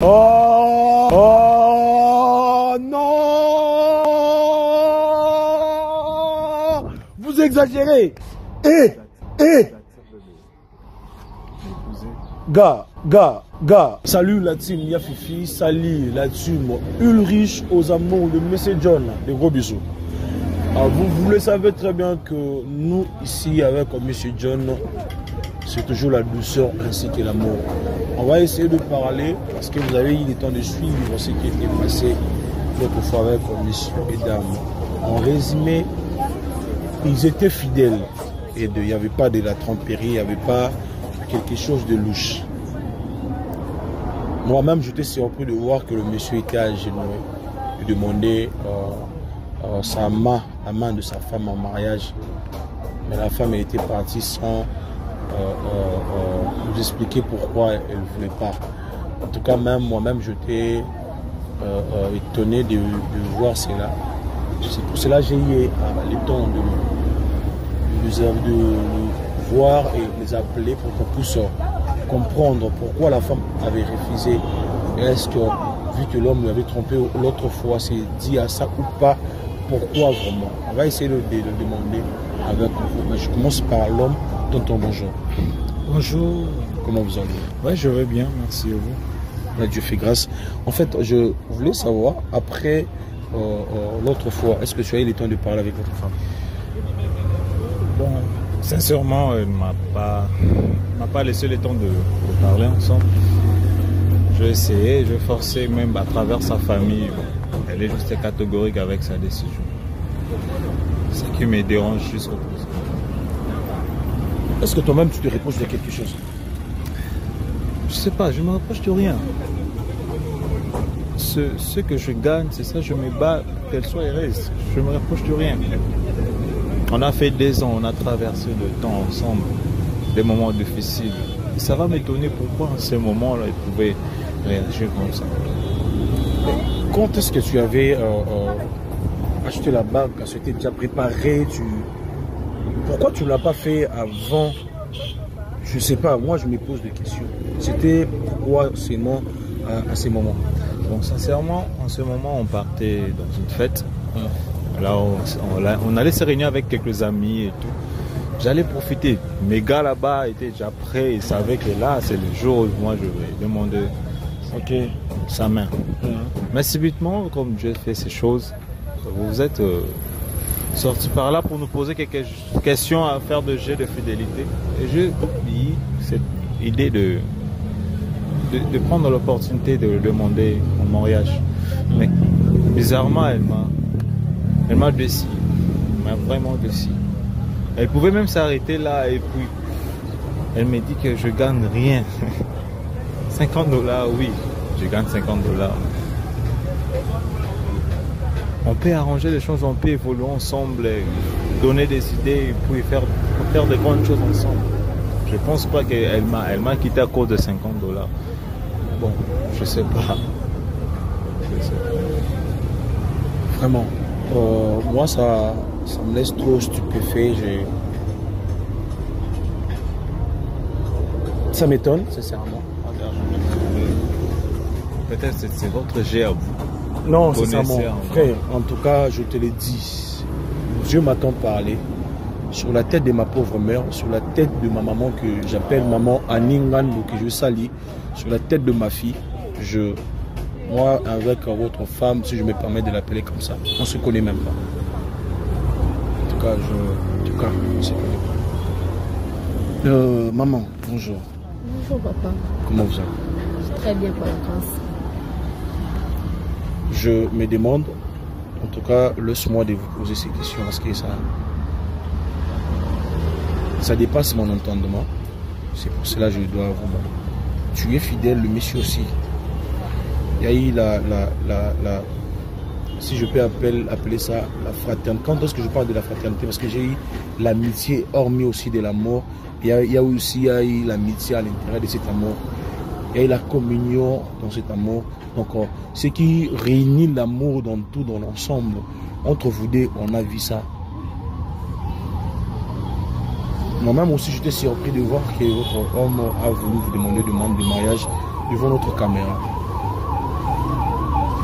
Oh, oh non! Vous exagérez! Gars, salut la team Yafifi, salut la team Ulrich aux amours de Monsieur John, des gros bisous. Alors, vous le savez très bien que nous ici avec Monsieur John, c'est toujours la douceur ainsi que l'amour. On va essayer de parler parce que vous avez eu le temps de suivre ce qui était passé l'autre fois avec Monsieur et Dame. En résumé, ils étaient fidèles et il n'y avait pas de la tromperie, il n'y avait pas quelque chose de louche. Moi-même, j'étais surpris de voir que le monsieur était à genoux et demandait sa main, la main de sa femme en mariage. Mais la femme elle était partie sans nous expliquer pourquoi elle ne voulait pas. En tout cas, même moi-même, j'étais étonné de voir cela. C'est pour cela que j'ai eu le temps de voir et les appeler pour qu'on puisse comprendre pourquoi la femme avait refusé. Est-ce que, vu que l'homme lui avait trompé l'autre fois, c'est dit à ça ou pas? Pourquoi vraiment? On va essayer de le demander avec vous. Mais je commence par l'homme. Tonton, bonjour. Bonjour. Comment vous allez? Oui, je vais bien, merci à vous. Dieu fait grâce. En fait, je voulais savoir, après l'autre fois, est-ce que tu as eu le temps de parler avec votre femme? Bon, sincèrement, elle ne m'a pas laissé le temps de parler ensemble. J'ai essayé, j'ai forcé même à travers sa famille. Elle est juste catégorique avec sa décision. Ce qui me dérange jusqu'au bout. Est-ce que toi-même tu te reproches de quelque chose? Je sais pas, je me reproche de rien. Ce que je gagne, c'est ça, je me bats pour qu'elle soit heureuse. Je me reproche de rien. On a fait 2 ans, on a traversé le temps ensemble, des moments difficiles. Et ça va m'étonner pourquoi en ces moments-là, elle pouvait réagir comme ça. Quand est-ce que tu avais acheté la bague? Est-ce que tu étais déjà préparé? Pourquoi tu ne l'as pas fait avant? Je ne sais pas, moi je me pose des questions. C'était pourquoi seulement à ces moments? Bon, sincèrement, en ce moment, on partait dans une fête. Là, on allait se réunir avec quelques amis et tout. J'allais profiter. Mes gars là-bas étaient déjà prêts. Ils savaient que là, c'est le jour où moi je vais demander sa main. Mais subitement, comme Dieu fait ces choses, vous êtes sortis par là pour nous poser quelques questions à faire de jet de fidélité. Et j'ai oublié cette idée de prendre l'opportunité de le demander en mariage. Mais bizarrement, elle m'a déçu. Elle m'a vraiment déçu. Elle pouvait même s'arrêter là et puis elle me dit que je gagne rien. 50 $, oui, je gagne 50 $. On peut arranger les choses, on peut évoluer ensemble, donner des idées et puis faire de grandes choses ensemble. Je ne pense pas qu'elle m'a quitté à cause de 50 $. Bon, je sais pas. Vraiment. Moi, ça me laisse trop stupéfait. Ça m'étonne, sincèrement. Peut-être c'est votre jet à vous. Non, c'est ça, mon frère. En tout cas, je te l'ai dit. Dieu m'attend parler. Sur la tête de ma pauvre mère, sur la tête de ma maman que j'appelle maman Aningando, que je salis, sur la tête de ma fille, moi, avec votre femme, si je me permets de l'appeler comme ça, on ne se connaît même pas. En tout cas, on ne se connaît pas. Maman, bonjour. Bonjour papa. Comment vous allez? Très bien pour la grâce. Je me demande, en tout cas, laisse-moi de vous poser ces questions parce que ça dépasse mon entendement. C'est pour cela que je dois vous... Tu es fidèle, le monsieur aussi. Il y a eu si je peux appeler ça la fraternité. Quand est-ce que je parle de la fraternité? Parce que j'ai eu l'amitié, hormis aussi de l'amour. Il y a aussi eu l'amitié à l'intérieur de cet amour. Il y a eu la communion dans cet amour. Donc, ce qui réunit l'amour dans tout, dans l'ensemble, entre vous deux, on a vu ça. Moi-même aussi, j'étais surpris de voir que votre homme a voulu vous demander de mariage devant notre caméra.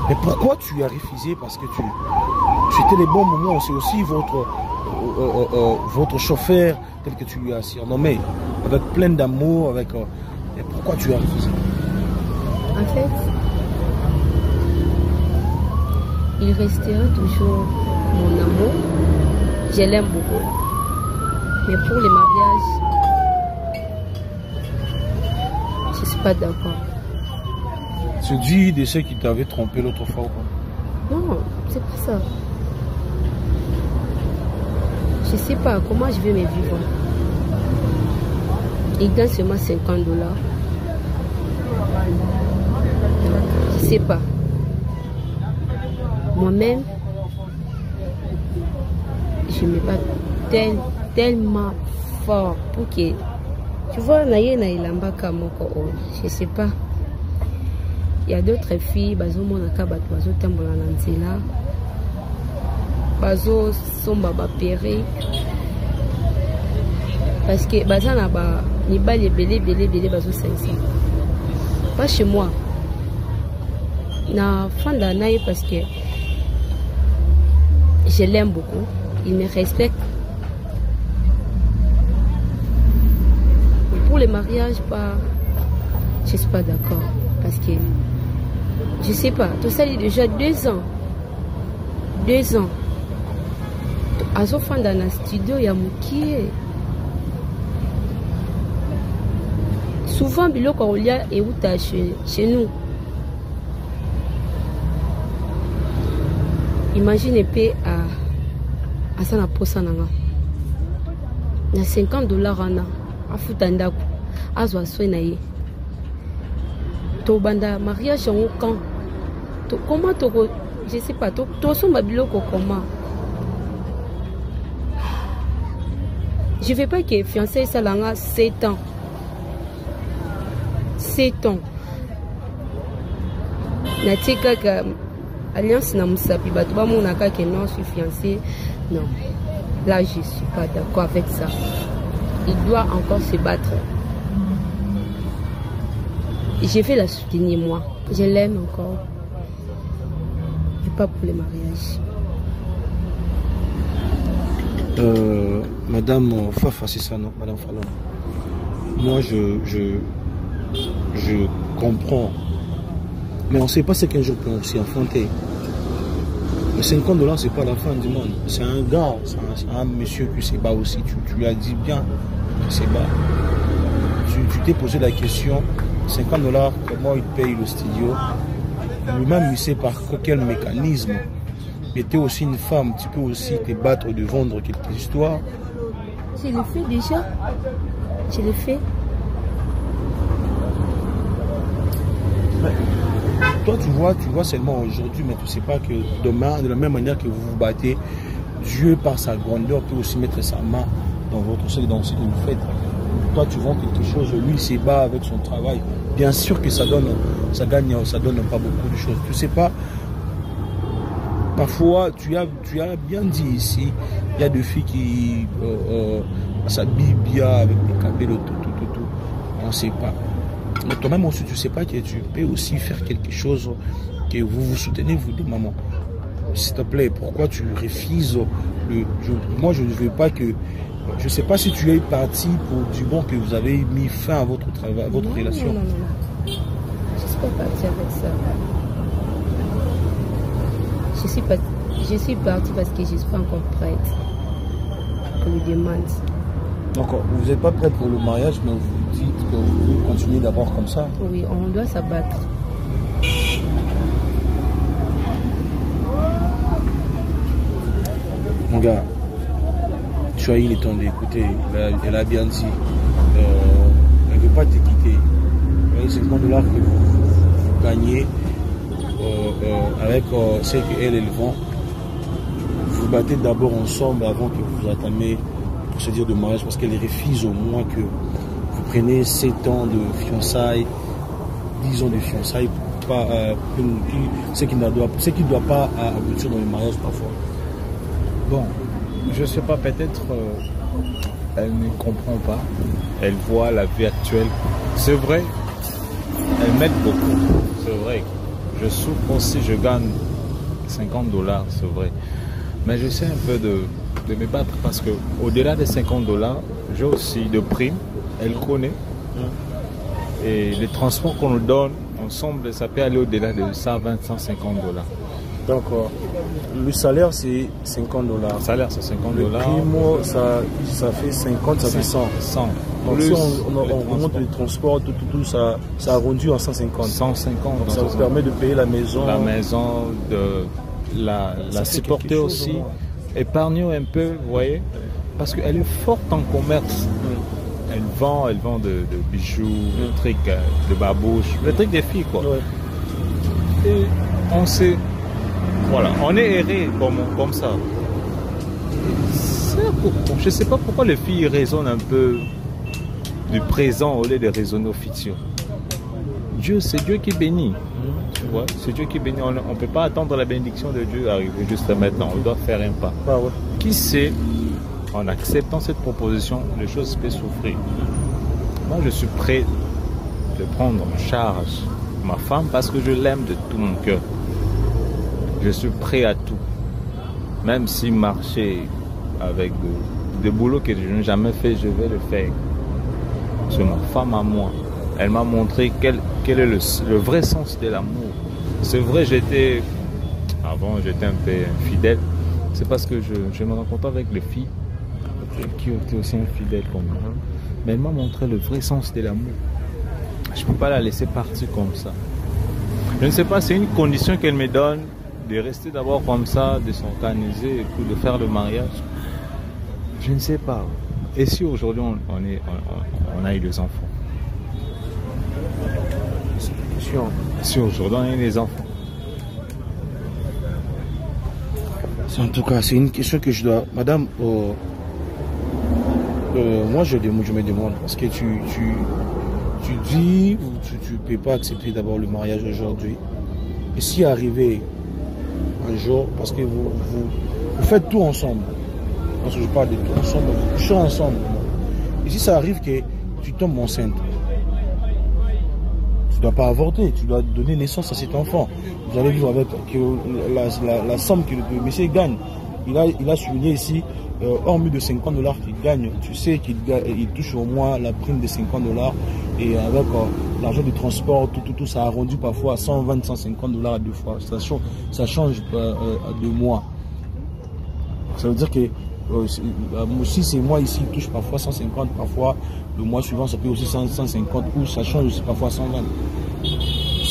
Mais pourquoi tu as refusé? Parce que c'était les bons moments. C'est aussi votre chauffeur, tel que tu lui as surnommé, avec plein d'amour. Et pourquoi tu as refusé? En fait, il restera toujours mon amour. Je l'aime beaucoup. Mais pour les mariages, je ne suis pas d'accord. Tu dis de ceux qui t'avaient trompé l'autre fois ou pas? Non, c'est pas ça. Je sais pas comment je vais me vivre. Il gagne seulement $50. Je sais pas. Moi-même, je me bats tellement fort pour que... Tu vois, je sais pas. Il y a d'autres filles, bazo monaka bato bazo tambola na nzela. Bazo somba ba péré. Parce que baza na ba ni ba les belé bazo 500. Pas chez moi. Na fin d'année parce que je l'aime beaucoup, il me respecte. Mais pour les mariages, je suis pas d'accord parce que je sais pas, tout ça il y a déjà 2 ans. 2 ans. À ce fin dans un studio, il y a Moukié. Souvent, biloko olia et où chez nous. Imagine épée à ça na posa nanga. Na $50 ana a futandaku azwa soina ye. To banda mariage en camp. Comment je sais pas, to somba biloko comment. Je veux pas que fiancé ça langa 7 ans. 7 ans. Na tika ka alliance na musapi bato ba monaka que non je suis fiancé. Non. Là je suis pas d'accord avec ça. Il doit encore se battre. Je vais la soutenir moi. Je l'aime encore. Et pas pour les mariages. Madame Fafa, c'est ça, non? Madame Fallon. Moi, je comprends. Mais on ne sait pas ce qu'un jour peut s'y affronter. Mais $50, c'est pas la fin du monde. C'est un gars, c'est un monsieur qui se bat aussi. Tu lui as dit bien qu'il se bat. Tu t'es posé la question, $50, comment il paye le studio? Lui-même, il sait par quel mécanisme. Mais tu es aussi une femme, tu peux aussi te battre de vendre quelques histoires. Je le fais déjà. Je le fais. Toi, tu vois seulement aujourd'hui, mais tu ne sais pas que demain, de la même manière que vous vous battez, Dieu, par sa grandeur, peut aussi mettre sa main dans votre sol et dans ce que vous faites. Toi, tu vends quelque chose, lui, il se bat avec son travail. Bien sûr que ça donne pas beaucoup de choses. Tu ne sais pas. Parfois, tu as bien dit ici, il y a des filles qui s'habillent bien avec des cabellos, tout. On ne sait pas. Mais toi-même aussi, tu ne sais pas que tu peux aussi faire quelque chose que vous vous soutenez, vous, des mamans. S'il te plaît, pourquoi tu refuses moi, je ne veux pas que... Je ne sais pas si tu es parti pour du bon que vous avez mis fin à votre travail, à votre relation. Non. Je ne suis pas partie avec ça. Je suis partie parce que je ne suis pas encore prête pour les demandes. Donc, vous n'êtes pas prête pour le mariage, mais vous dites que vous continuez d'abord comme ça. Oui, on doit s'abattre. Mon gars, tu as eu le temps d'écouter. Elle a bien dit. Elle ne veut pas te quitter. C'est $50 que vous gagnez avec ce qu'elle vend. Vous battez d'abord ensemble avant que vous atamiez le procédure de mariage parce qu'elle refuse au moins que vous preniez 7 ans de fiançailles, 10 ans de fiançailles, ce qui ne doit pas aboutir dans le mariage parfois. Bon, je sais pas, peut-être elle ne comprend pas. Elle voit la vie actuelle. C'est vrai, elle m'aide beaucoup. C'est vrai. je souffre aussi, je gagne 50 $, c'est vrai. Mais j'essaie un peu de me battre parce que au-delà des 50 $, j'ai aussi de primes, elle connaît. Et les transports qu'on nous donne, ensemble, ça peut aller au-delà de 120, 150 $. D'accord. Le salaire, c'est 50 $. Le salaire, c'est 50 $. Le primo, ça fait 50, ça fait 100. 100. Donc Plus si on remonte les transports, tout ça arrondit en 150. 150. Donc ça vous permet de payer la maison. La maison, de la supporter aussi. Épargner un peu, vous voyez. Parce qu'elle est forte en commerce. Elle vend de bijoux, de trucs, de babouches, le truc des filles, quoi. Ouais. Et on sait, voilà, on est erré comme ça. Je ne sais pas pourquoi les filles raisonnent un peu du présent au lieu de raisonner au futur. Dieu, c'est Dieu qui bénit. Tu vois, c'est Dieu qui bénit. On ne peut pas attendre la bénédiction de Dieu arriver juste maintenant. On doit faire un pas. Ah ouais. Qui sait, en acceptant cette proposition, les choses peuvent souffrir. Moi, je suis prêt de prendre en charge ma femme parce que je l'aime de tout mon cœur. Je suis prêt à tout. Même si marcher avec des boulots que je n'ai jamais fait, je vais le faire. C'est ma femme à moi. Elle m'a montré quel est le vrai sens de l'amour. C'est vrai, avant j'étais un peu infidèle. C'est parce que je me rencontre avec les filles qui étaient aussi infidèles comme moi. Mais elle m'a montré le vrai sens de l'amour. Je ne peux pas la laisser partir comme ça. Je ne sais pas, c'est une condition qu'elle me donne de rester d'abord comme ça, de s'organiser et puis de faire le mariage. Je ne sais pas. Et si aujourd'hui on a eu des enfants? Si aujourd'hui on a eu des enfants? En tout cas, c'est une question que je dois... Madame, moi je me demande, parce que tu dis, tu ne peux pas accepter d'abord le mariage aujourd'hui. Et si arrivé un jour, parce que vous faites tout ensemble, parce que je parle de tout ensemble, vous couchez ensemble. Et si ça arrive que tu tombes enceinte, tu ne dois pas avorter, tu dois donner naissance à cet enfant. Vous allez vivre avec la somme que le monsieur gagne. Il a souligné ici, hormis de 50 $ qu'il gagne, tu sais qu'il touche au moins la prime de 50 $. Et avec l'argent du transport, tout ça arrondi parfois à 120, 150 $ à 2 fois. Ça change de mois. Ça veut dire que si c'est moi ici, il touche parfois 150, parfois le mois suivant ça peut aussi 150 ou ça change aussi parfois 120.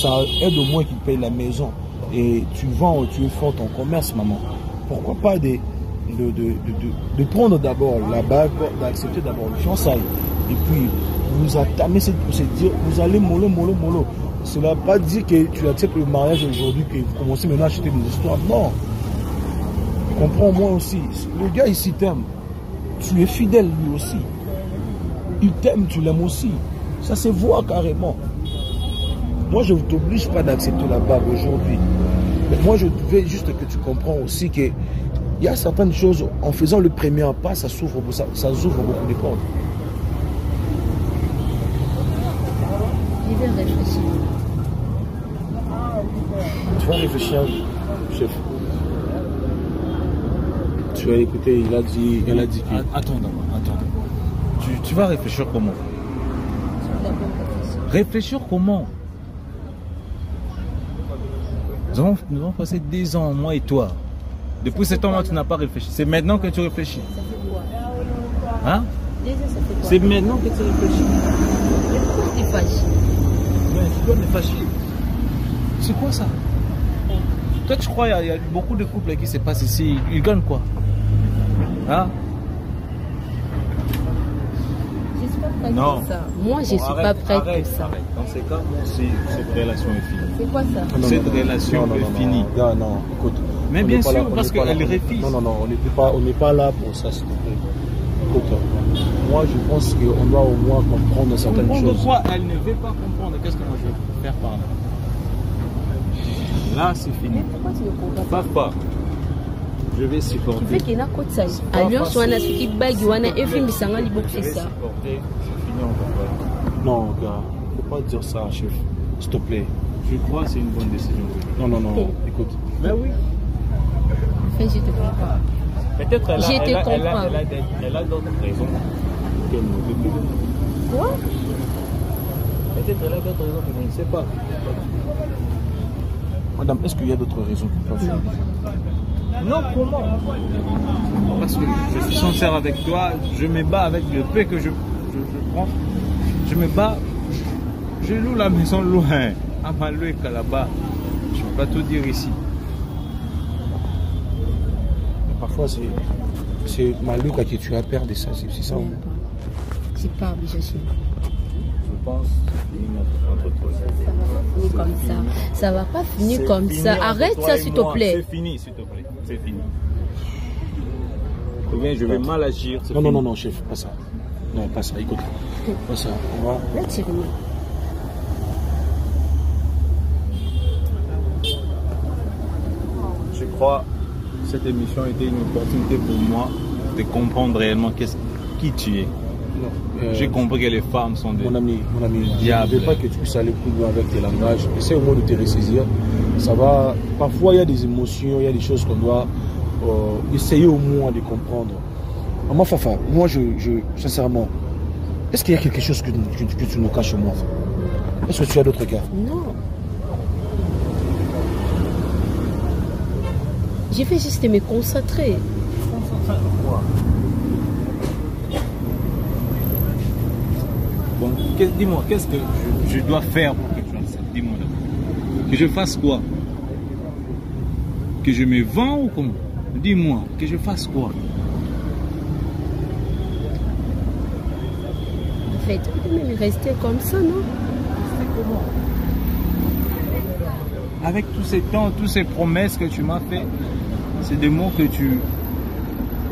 Ça aide au moins qu'il paye la maison. Et tu vends, tu es forte en commerce, maman. Pourquoi pas de prendre d'abord la bague, d'accepter d'abord le fiançailles. Et puis, vous entamez cette procédure, vous allez mollo. Cela ne veut pas dire que tu acceptes le mariage aujourd'hui, que vous commencez maintenant à acheter des histoires. Non. Comprends-moi aussi. Le gars ici t'aime. Tu es fidèle lui aussi. Il t'aime, tu l'aimes aussi. Ça se voit carrément. Moi, je ne t'oblige pas d'accepter la bague aujourd'hui. Mais moi, je veux juste que tu comprends aussi qu'il y a certaines choses, en faisant le premier pas, ça ouvre beaucoup de portes. Je vais réfléchir. Tu vas réfléchir, chef. Tu vas écouter, elle a dit que... Attends. Tu vas réfléchir comment? Réfléchir comment? Nous avons passé 10 ans, moi et toi. Depuis ce temps-là, tu n'as pas réfléchi. C'est maintenant que tu réfléchis. Ça fait quoi? Hein? Déjà, ça fait quoi? C'est maintenant que tu réfléchis. Mais pourquoi tu fâches? Mais tu dois me fâcher. C'est quoi ça? Toi, tu crois qu'il y a beaucoup de couples qui se passent ici. Ils gagnent quoi? Hein? Je ne suis pas prête Non. pour ça. Moi, je ne suis pas prête pour ça. Arrête. Dans ces cas, moi aussi, cette relation est finie. C'est quoi ça? Cette relation est finie. Non, écoute. Mais bien sûr, parce qu'elle refuse. Non, on n'est pas là pour ça, s'il te plaît. Écoute, moi je pense qu'on doit au moins comprendre certaines choses. Comprendre quoi? Elle ne veut pas comprendre. Qu'est-ce que moi je vais faire par là? Là, c'est fini. Mais pourquoi tu ne comprends pas? Papa, je vais supporter. Tu fais qu'il y a quoi de ça? Alliance, wana suki bagi, wana efim bisanga libok Je vais c'est ça. supporter. C'est fini, on va voir. Non, gars, faut pas dire ça, chef. S'il te plaît. Je crois que c'est une bonne décision. Non, non, non, Ok. écoute. Mais oui. Enfin, je te comprends. Peut-être elle a, Je te elle a, elle comprends. a, elle a d'autres raisons que nous. Quoi? Peut-être elle a d'autres raisons que je ne sais pas. Madame, est-ce qu'il y a d'autres raisons que toi? Non, comment? Parce que je suis sincère avec toi, je me bats avec le peu que je prends. Je me bats, je loue la maison loin, à Maloueka là-bas. Je ne peux pas tout dire ici. Parfois, c'est Maloueka que tu as perdu, ça, c'est ça. Même pas. J'ai pas obligation. Je pense entre toi. Ça va pas finir comme ça. Ça va pas finir comme ça. Arrête ça, s'il te plaît. C'est fini, s'il te plaît. C'est fini. Ou bien je vais mal agir. Non, non, non, non, chef, pas ça. Non, pas ça, écoute. Pas ça. On va. Là, tu remets. Je crois que cette émission était une opportunité pour moi de comprendre réellement qui tu es. J'ai compris que les femmes sont des... Mon ami, je Diable. ne veux pas que tu puisses aller plus loin avec tes langages. Essaie au moins de te ressaisir. Ça va. Parfois, il y a des émotions, il y a des choses qu'on doit essayer au moins de comprendre. Maman Fafa, moi, sincèrement, est-ce qu'il y a quelque chose que tu nous caches au moins? Est-ce que tu as d'autres cas? Non. Je vais juste me concentrer. Bon, dis-moi, qu'est-ce que je dois faire pour que tu acceptes? Dis-moi d'abord. Que je fasse quoi? Que je me vends ou comment? Dis-moi, que je fasse quoi? En fait, tu peux même rester comme ça, non? Avec tous ces temps, toutes ces promesses que tu m'as fait, c'est des mots que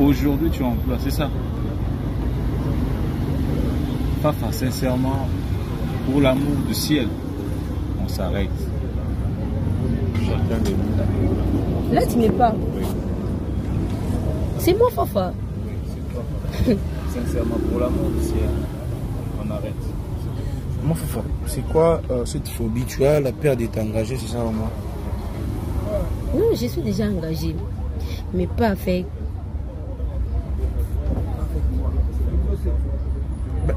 aujourd'hui tu emploies, c'est ça? Fafa, sincèrement, pour l'amour du ciel, on s'arrête. Chacun de nous. Là, tu n'es pas. Oui. C'est moi, Fafa. C'est toi. Sincèrement, pour l'amour du ciel, on arrête. Maman Fafa, c'est quoi cette phobie? Tu as la peur d'être engagé, c'est ça, maman? Non, je suis déjà engagée. Mais pas avec.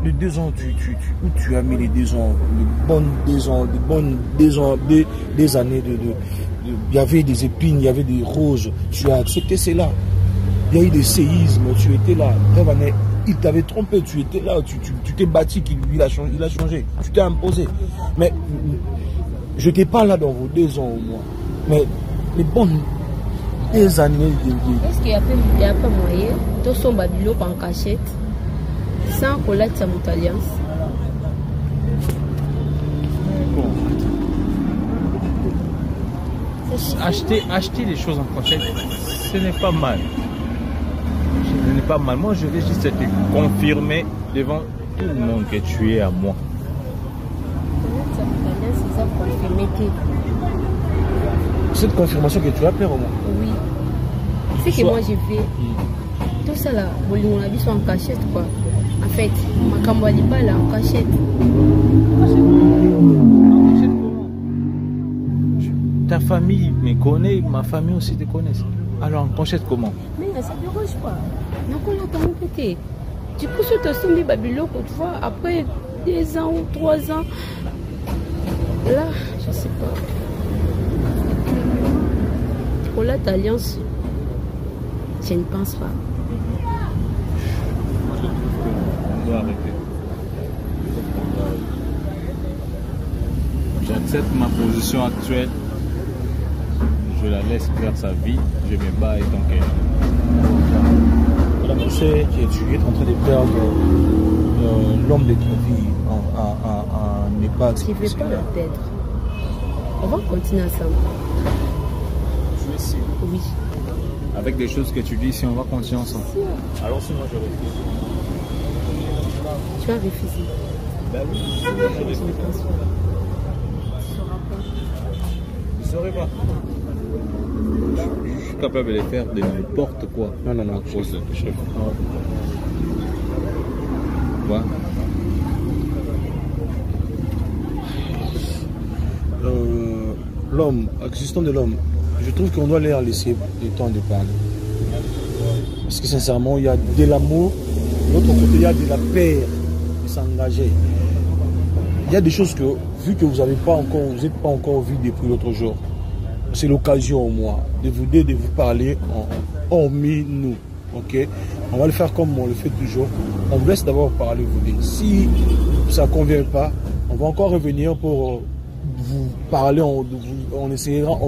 Les 2 ans, où tu as mis les 2 ans, des années il y avait des épines, il y avait des roses, tu as accepté cela. Il y a eu des séismes, tu étais là. Il t'avait trompé, tu étais là, tu t'es battu, il a changé, tu t'es imposé. Mais je n'étais pas là dans vos 2 ans au moins. Mais les bonnes des années Est-ce qu'il n'y a pas moyen de son babylone en cachette sans connaître sa alliance? Bon. Acheter les choses en cachette, ce n'est pas mal. Ce n'est pas mal. Moi, je vais juste te confirmer devant tout le monde que tu es à moi. Connaître sa alliance, c'est ça confirmer que. cette confirmation que tu as peur au moins. Oui. C'est que moi j'ai fait. Tout ça là, on a vu ça en cachette quoi. En fait, ma camoualiba là en cachette. Ta famille me connaît, ma famille aussi te connaît. Alors, on cachette comment? Mais ça ne dérange pas. Donc on a quand même pété. Du coup, si tu as soumis Babylone, tu vois, après 2 ans ou 3 ans, là, je sais pas. Pour l'autre alliance, je ne pense pas. On doit arrêter. J'accepte ma position actuelle. Je la laisse faire sa vie. Je me bats et donc Madame, je sais que tu es en train de perdre l'homme de ta vie en EHPAD. Je ne vais pas la perdre. On va continuer ensemble. tu es sûr. Oui. Avec des choses que tu dis, si on va continuer ensemble. Alors si moi je refuse. Tu as refusé. Ben oui, Je ne pense pas. Tu ne sauras pas. je ne saurais pas. Je suis capable de faire de n'importe quoi. Non, non, non. À cause de chef. Quoi? l'homme, l'existence de l'homme, je trouve qu'on doit leur laisser le temps de parler. Parce que sincèrement, il y a de l'amour, de l'autre côté, il y a de la peur de s'engager. Il y a des choses que, vu que vous n'êtes pas encore vu depuis l'autre jour, c'est l'occasion au moins de vous dire, de vous parler hormis nous. Ok, on va le faire comme on le fait toujours. On vous laisse d'abord parler, vous dire. Si ça ne convient pas, on va encore revenir pour vous parler. On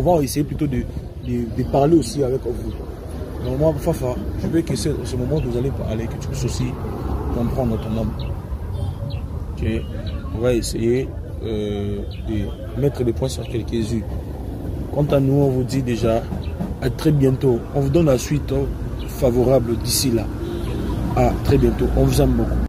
va essayer plutôt de parler aussi avec vous. Normalement, Fafa, je veux que ce moment où vous allez parler, que tu puisses aussi comprendre ton homme. Ok, on va essayer de mettre des points sur quelques-unes. Quant à nous, on vous dit déjà à très bientôt. On vous donne la suite favorable d'ici là. À très bientôt. On vous aime beaucoup.